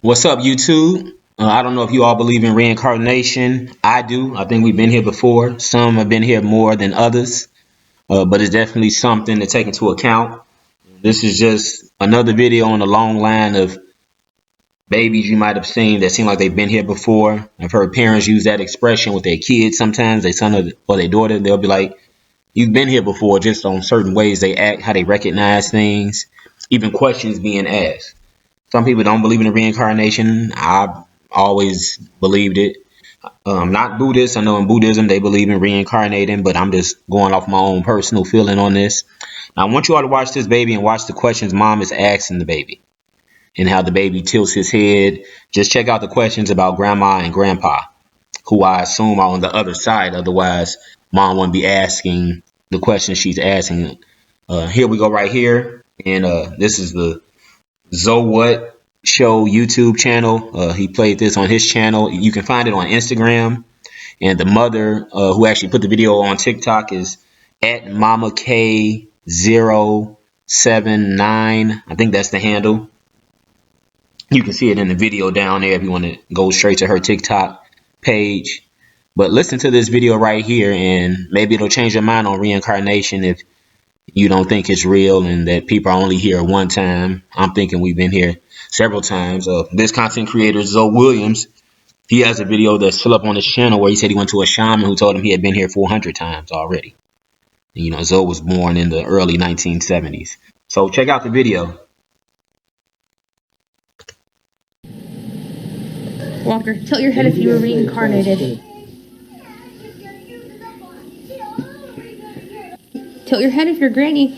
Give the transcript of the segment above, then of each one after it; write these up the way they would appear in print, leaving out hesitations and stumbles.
What's up, YouTube? I don't know if you all believe in reincarnation. I do. I think we've been here before. Some have been here more than others, but it's definitely something to take into account. This is just another video on the long line of babies you might have seen that seem like they've been here before. I've heard parents use that expression with their kids sometimes, their son or their daughter. They'll be like, "You've been here before," just on certain ways they act, how they recognize things, even questions being asked. Some people don't believe in the reincarnation. I've always believed it. Not Buddhist. I know in Buddhism they believe in reincarnating, but I'm just going off my own personal feeling on this. Now, I want you all to watch this baby and watch the questions mom is asking the baby and how the baby tilts his head. Just check out the questions about grandma and grandpa, who I assume are on the other side. Otherwise, mom wouldn't be asking the questions she's asking. Here we go right here. And this is the What Show YouTube channel. He played this on his channel. You can find it on Instagram. And the mother who actually put the video on TikTok is at Mama K079. I think that's the handle. You can see it in the video down there if you want to go straight to her TikTok page. But listen to this video right here, and maybe it'll change your mind on reincarnation if you don't think it's real and that people are only here one time. I'm thinking we've been here several times. This content creator, Zoe Williams, he has a video that's still up on his channel where he said he went to a shaman who told him he had been here 400 times already. And, you know, Zoe was born in the early 1970s. So check out the video. Walker, tilt your head if you were reincarnated. Tilt your head if you're Granny.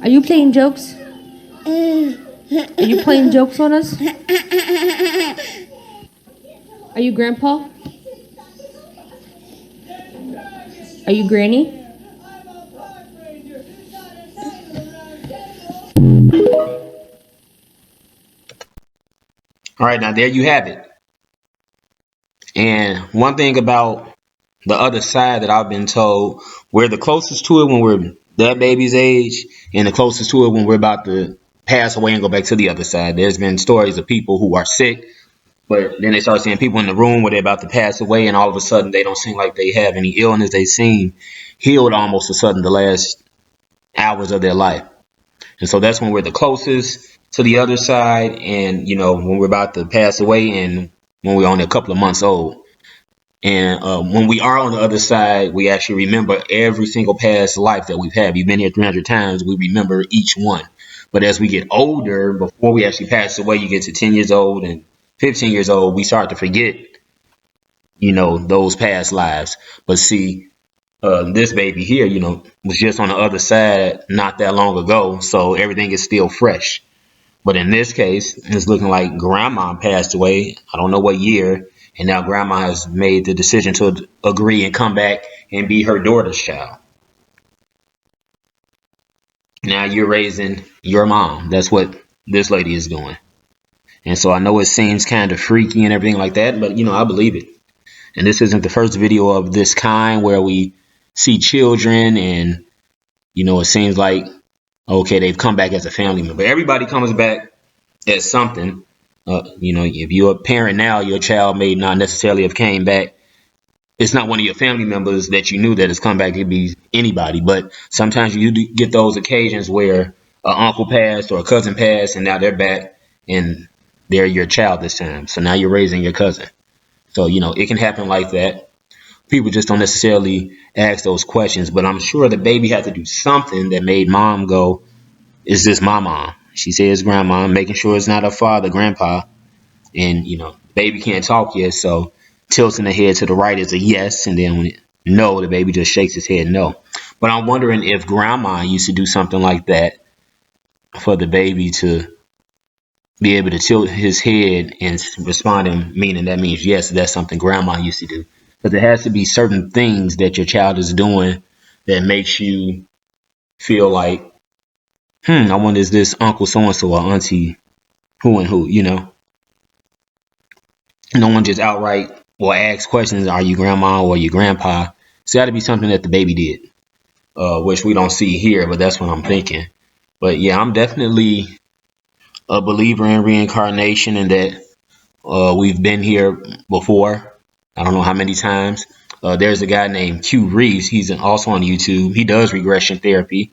Are you playing jokes? Are you playing jokes on us? Are you Grandpa? Are you Granny? All right, now there you have it. And one thing about the other side that I've been told, we're the closest to it when we're that baby's age, and the closest to it when we're about to pass away and go back to the other side. There's been stories of people who are sick, but then they start seeing people in the room where they're about to pass away, and all of a sudden they don't seem like they have any illness. They seem healed almost a sudden the last hours of their life. And so that's when we're the closest to the other side, and you know, when we're about to pass away and when we're only a couple of months old. And when we are on the other side, we actually remember every single past life that we've had. We've been here 300 times. We remember each one. But as we get older, before we actually pass away, you get to 10 years old and 15 years old, we start to forget, you know, those past lives. But see, this baby here, you know, was just on the other side not that long ago. So everything is still fresh. But in this case, it's looking like grandma passed away. I don't know what year. And now grandma has made the decision to agree and come back and be her daughter's child. Now you're raising your mom. That's what this lady is doing. And so I know it seems kind of freaky and everything like that, but, you know, I believe it. And this isn't the first video of this kind where we see children and, you know, it seems like, okay, they've come back as a family member. Everybody comes back as something. You know, if you're a parent now, your child may not necessarily have came back. It's not one of your family members that you knew that has come back. It could be anybody. But sometimes you do get those occasions where an uncle passed or a cousin passed, and now they're back and they're your child this time. So now you're raising your cousin. So, you know, it can happen like that. People just don't necessarily ask those questions. But I'm sure the baby had to do something that made mom go, is this my mom? She says grandma, making sure it's not her father, grandpa. And, you know, baby can't talk yet, so tilting the head to the right is a yes. And then when no, the baby just shakes his head no. But I'm wondering if grandma used to do something like that for the baby to be able to tilt his head and responding, meaning that means yes, that's something grandma used to do. But there has to be certain things that your child is doing that makes you feel like, I wonder is this uncle so-and-so or auntie who and who, you know? No one just outright will ask questions, are you grandma or are you grandpa? It's got to be something that the baby did, which we don't see here, but that's what I'm thinking. But yeah, I'm definitely a believer in reincarnation and that we've been here before. I don't know how many times. There's a guy named Q Reeves. He's also on YouTube. He does regression therapy.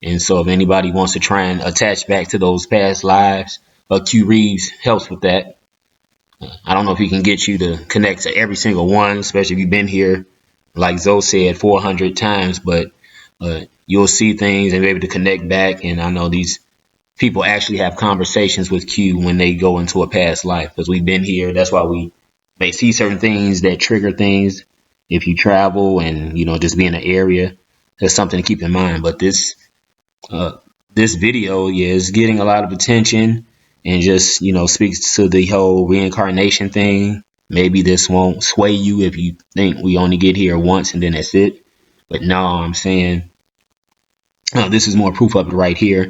And so if anybody wants to try and attach back to those past lives, Q Reeves helps with that. I don't know if he can get you to connect to every single one, especially if you've been here, like Zoe said, 400 times, but you'll see things and be able to connect back. And I know these people actually have conversations with Q when they go into a past life, because we've been here. That's why we may see certain things that trigger things. If you travel and, just be in the area, that's something to keep in mind. But this video, is getting a lot of attention and just, speaks to the whole reincarnation thing. Maybe this won't sway you if you think we only get here once and then that's it. But no, I'm saying this is more proof of it right here.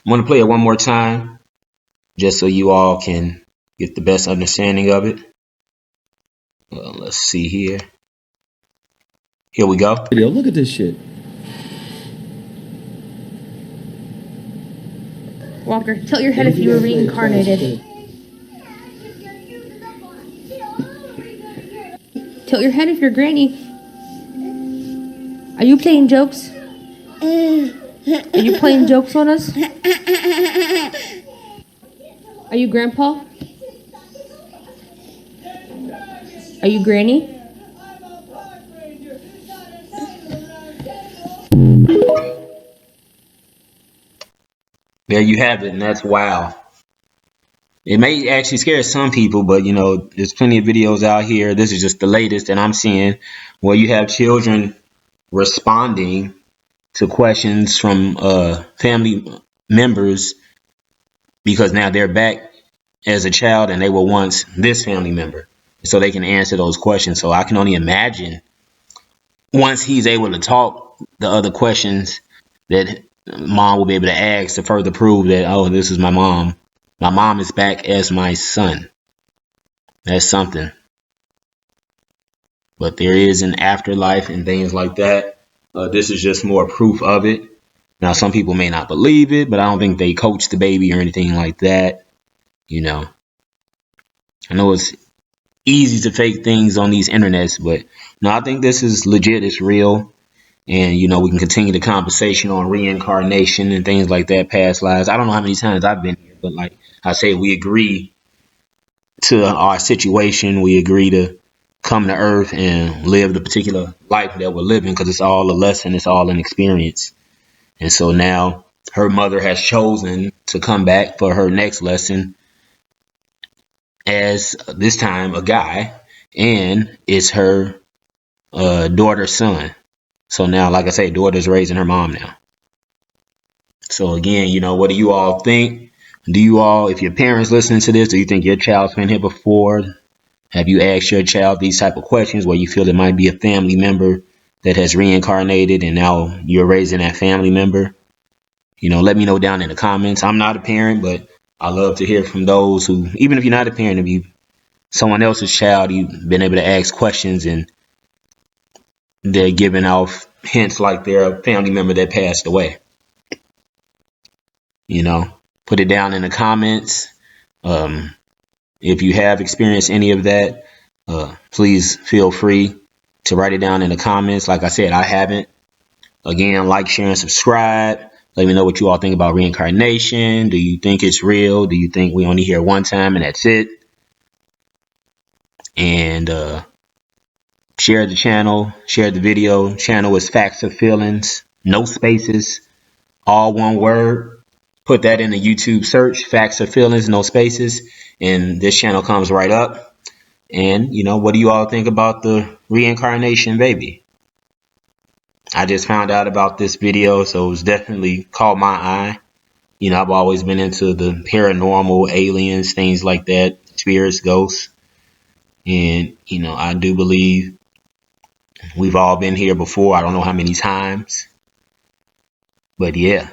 I'm going to play it one more time just so you all can get the best understanding of it. Let's see here. Here we go. Yo, look at this shit. Walker, tilt your head if you were reincarnated. Tilt your head if you're Granny. Are you playing jokes? Are you playing jokes on us? Are you Grandpa? Are you Granny? There you have it, and that's wow. It may actually scare some people, but there's plenty of videos out here. This is just the latest that I'm seeing, where you have children responding to questions from family members because now they're back as a child and they were once this family member, so they can answer those questions. So I can only imagine once he's able to talk, the other questions that mom will be able to ask to further prove that, oh, this is my mom. My mom is back as my son. That's something. But there is an afterlife and things like that. This is just more proof of it. Now, some people may not believe it, but I don't think they coach the baby or anything like that. I know it's easy to fake things on these internets, but no, I think this is legit. It's real. And, we can continue the conversation on reincarnation and things like that, past lives. I don't know how many times I've been here, but like I say, we agree to our situation. We agree to come to earth and live the particular life that we're living, because it's all a lesson. It's all an experience. And so now her mother has chosen to come back for her next lesson as this time a guy, and it's her daughter's son. So now, like I say, daughter's raising her mom now. So again, what do you all think? Do you all, if your parents listening to this, do you think your child's been here before? Have you asked your child these type of questions where you feel it might be a family member that has reincarnated and now you're raising that family member? Let me know down in the comments. I'm not a parent, but I love to hear from those who, even if you're not a parent, if you someone else's child, you've been able to ask questions and they're giving off hints like they're a family member that passed away. Put it down in the comments. If you have experienced any of that, please feel free to write it down in the comments. Like I said, I haven't. Again, like, share, and subscribe. Let me know what you all think about reincarnation. Do you think it's real? Do you think we only here one time and that's it? And share the channel, share the video. Channel is Facts of Feelings, no spaces, all one word. Put that in the YouTube search, Facts of Feelings, no spaces, and this channel comes right up. And what do you all think about the reincarnation baby? I just found out about this video, so it's definitely caught my eye. I've always been into the paranormal, aliens, things like that, spirits, ghosts. And I do believe we've all been here before. I don't know how many times, but yeah,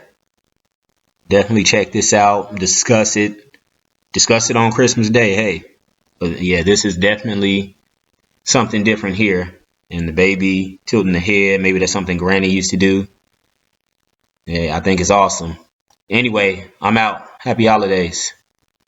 definitely check this out. Discuss it on Christmas Day. Hey, but yeah, this is definitely something different here. And the baby tilting the head, maybe that's something Granny used to do. Yeah, I think it's awesome. Anyway, I'm out. Happy holidays.